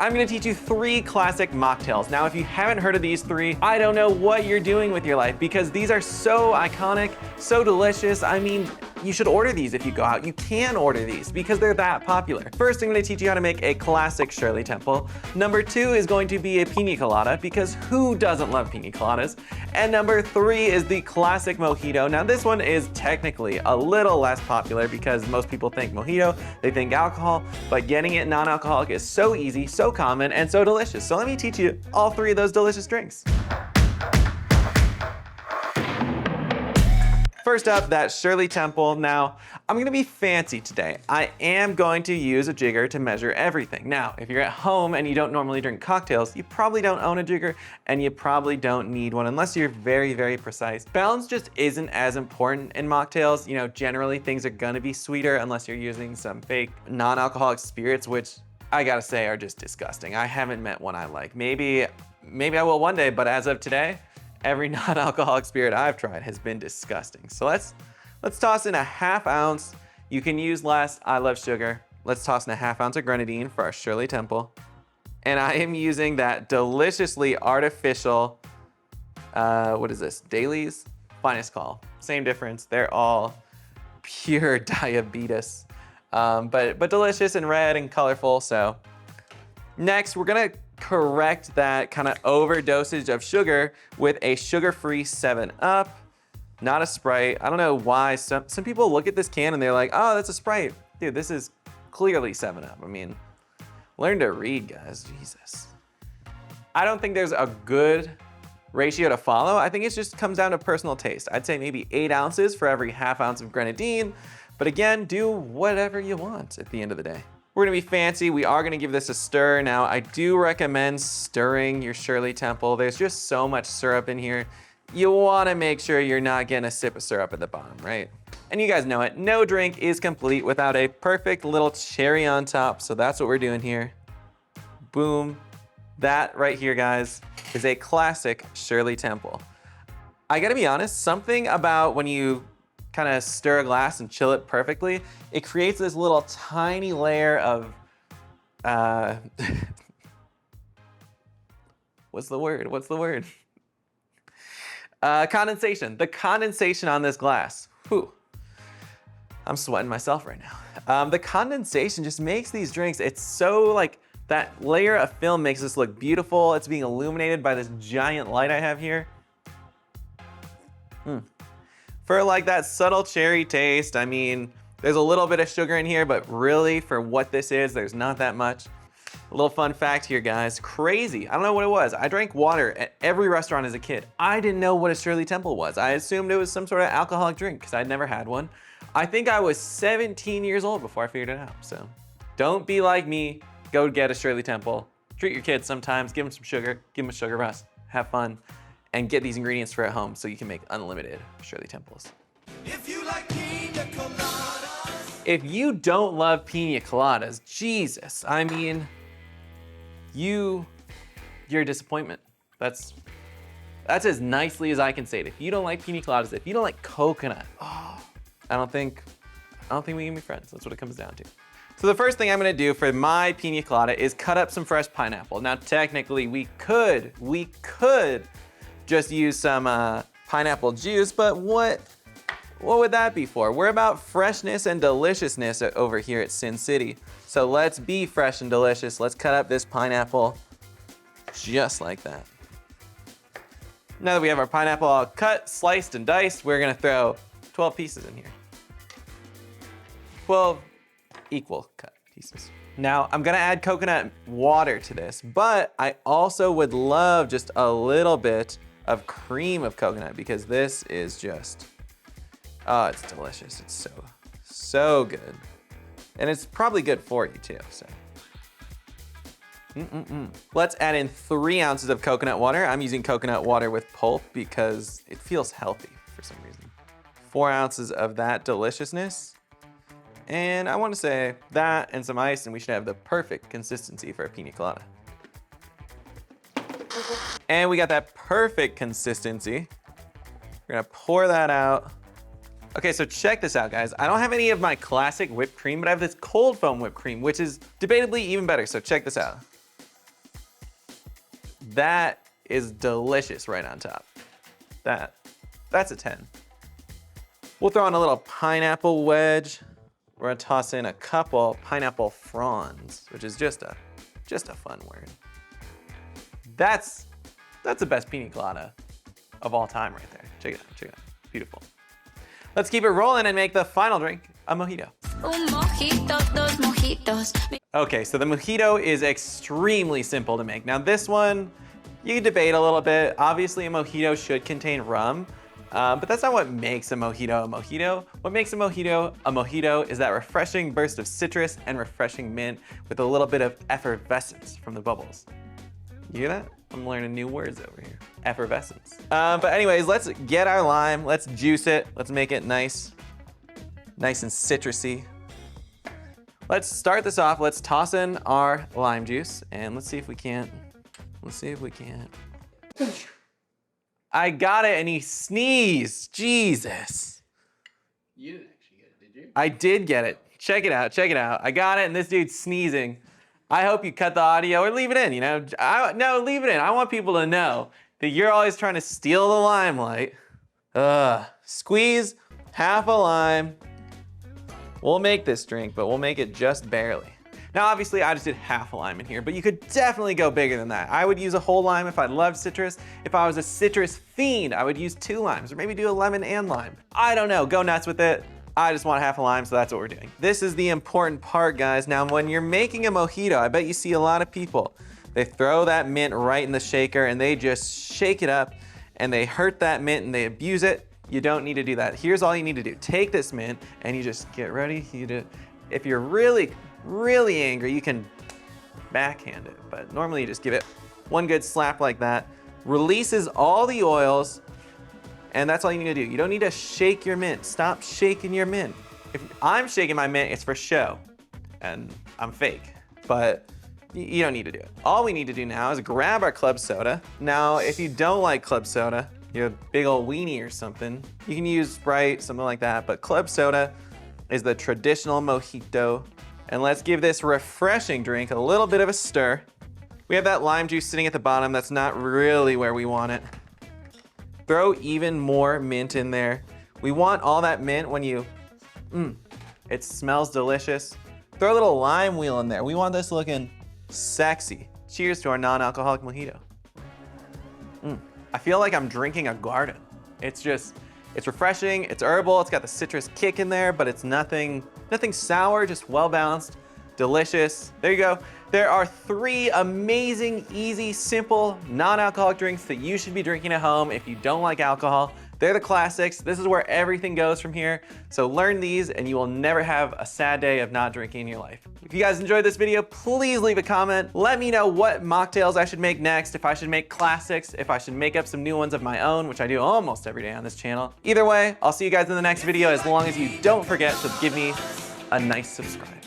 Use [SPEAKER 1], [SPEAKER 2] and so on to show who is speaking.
[SPEAKER 1] I'm gonna teach you 3 classic mocktails. Now, if you haven't heard of these 3, I don't know what you're doing with your life because these are so iconic, so delicious. I mean, you should order these if you go out. You can order these because they're that popular. First, I'm gonna teach you how to make a classic Shirley Temple. Number 2 is going to be a Pina Colada because who doesn't love Pina Coladas? And number 3 is the classic Mojito. Now, this one is technically a little less popular because most people think Mojito, they think alcohol, but getting it non-alcoholic is so easy, so common, and so delicious. So let me teach you all 3 of those delicious drinks. First up, that Shirley Temple. Now, I'm gonna be fancy today. I am going to use a jigger to measure everything. Now, if you're at home and you don't normally drink cocktails, you probably don't own a jigger and you probably don't need one unless you're very, very precise. Balance just isn't as important in mocktails. You know, generally things are gonna be sweeter unless you're using some fake non-alcoholic spirits, which I gotta say are just disgusting. I haven't met one I like. Maybe I will one day, but as of today, every non-alcoholic spirit I've tried has been disgusting. So let's toss in a ½ ounce. You can use less, I love sugar. Let's toss in a ½ ounce of grenadine for our Shirley Temple. And I am using that deliciously artificial, what is this, Daly's Finest Call. Same difference, they're all pure diabetes. But delicious and red and colorful, so. Next, we're gonna correct that kind of overdosage of sugar with a sugar-free 7-Up, not a Sprite. I don't know why some people look at this can and they're like, oh, that's a Sprite. Dude, this is clearly 7-Up. I mean, learn to read, guys, Jesus. I don't think there's a good ratio to follow. I think it just comes down to personal taste. I'd say maybe 8 ounces for every ½ ounce of grenadine, but again, do whatever you want at the end of the day. We're gonna be fancy. We are gonna give this a stir. Now, I do recommend stirring your Shirley Temple. There's just so much syrup in here. You wanna make sure you're not getting a sip of syrup at the bottom, right? And you guys know it, no drink is complete without a perfect little cherry on top. So that's what we're doing here. Boom. That right here, guys, is a classic Shirley Temple. I gotta be honest, something about when you kind of stir a glass and chill it perfectly, it creates this little tiny layer of, what's the word? Condensation. The condensation on this glass. Whew. I'm sweating myself right now. The condensation just makes these drinks, it's so like, that layer of film makes this look beautiful. It's being illuminated by this giant light I have here. For like that subtle cherry taste, I mean, there's a little bit of sugar in here, but really for what this is, there's not that much. A little fun fact here, guys, crazy. I don't know what it was. I drank water at every restaurant as a kid. I didn't know what a Shirley Temple was. I assumed it was some sort of alcoholic drink because I'd never had one. I think I was 17 years old before I figured it out. So don't be like me, go get a Shirley Temple. Treat your kids sometimes, give them some sugar, give them a sugar rush, have fun. And get these ingredients for at home so you can make unlimited Shirley Temples. If you like Pina Coladas. If you don't love Pina Coladas, Jesus, I mean, you're a disappointment. That's as nicely as I can say it. If you don't like Pina Coladas, if you don't like coconut, I don't think we can be friends. That's what it comes down to. So the first thing I'm gonna do for my Pina Colada is cut up some fresh pineapple. Now, technically, we could just use some pineapple juice, but what would that be for? We're about freshness and deliciousness over here at Sin City. So let's be fresh and delicious. Let's cut up this pineapple just like that. Now that we have our pineapple all cut, sliced, and diced, we're gonna throw 12 pieces in here. 12 equal cut pieces. Now, I'm gonna add coconut water to this, but I also would love just a little bit of cream of coconut because this is just, oh, it's delicious. It's so good. And it's probably good for you too, so. Let's add in 3 ounces of coconut water. I'm using coconut water with pulp because it feels healthy for some reason. 4 ounces of that deliciousness. And I wanna say that and some ice and we should have the perfect consistency for a pina colada. And we got that perfect consistency. We're gonna pour that out. Okay, so check this out, guys. I don't have any of my classic whipped cream, but I have this cold foam whipped cream, which is debatably even better, so check this out. That is delicious right on top. That's a 10. We'll throw in a little pineapple wedge. We're gonna toss in a couple pineapple fronds, which is just a fun word. That's the best pina colada of all time right there. Check it out, check it out. Beautiful. Let's keep it rolling and make the final drink a mojito. Okay, so the mojito is extremely simple to make. Now this one, you can debate a little bit. Obviously a mojito should contain rum, but that's not what makes a mojito a mojito. What makes a mojito is that refreshing burst of citrus and refreshing mint with a little bit of effervescence from the bubbles. You hear that? I'm learning new words over here. Effervescence. But anyways, let's get our lime. Let's juice it. Let's make it nice and citrusy. Let's start this off. Let's toss in our lime juice and let's see if we can't. I got it and he sneezed. Jesus.
[SPEAKER 2] You didn't actually get it, did you?
[SPEAKER 1] I did get it. Check it out, check it out. I got it and this dude's sneezing. I hope you cut the audio or leave it in, you know? No, leave it in. I want people to know that you're always trying to steal the limelight. Squeeze half a lime. We'll make this drink, but we'll make it just barely. Now, obviously, I just did half a lime in here, but you could definitely go bigger than that. I would use a whole lime if I loved citrus. If I was a citrus fiend, I would use 2 limes, or maybe do a lemon and lime. I don't know, go nuts with it. I just want half a lime, so that's what we're doing. This is the important part, guys. Now, when you're making a mojito, I bet you see a lot of people. They throw that mint right in the shaker and they just shake it up and they hurt that mint and they abuse it. You don't need to do that. Here's all you need to do. Take this mint and you just get ready. If you're really, really angry, you can backhand it, but normally you just give it one good slap like that. Releases all the oils, and that's all you need to do. You don't need to shake your mint. Stop shaking your mint. If I'm shaking my mint, it's for show, and I'm fake, but you don't need to do it. All we need to do now is grab our club soda. Now, if you don't like club soda, you're a big old weenie or something, you can use Sprite, something like that, but club soda is the traditional mojito. And let's give this refreshing drink a little bit of a stir. We have that lime juice sitting at the bottom. That's not really where we want it. Throw even more mint in there. We want all that mint when you, it smells delicious. Throw a little lime wheel in there. We want this looking sexy. Cheers to our non-alcoholic mojito. I feel like I'm drinking a garden. It's refreshing, it's herbal, it's got the citrus kick in there, but it's nothing sour, just well-balanced, delicious. There you go. There are 3 amazing, easy, simple, non-alcoholic drinks that you should be drinking at home if you don't like alcohol. They're the classics. This is where everything goes from here. So learn these and you will never have a sad day of not drinking in your life. If you guys enjoyed this video, please leave a comment. Let me know what mocktails I should make next, if I should make classics, if I should make up some new ones of my own, which I do almost every day on this channel. Either way, I'll see you guys in the next video as long as you don't forget to give me a nice subscribe.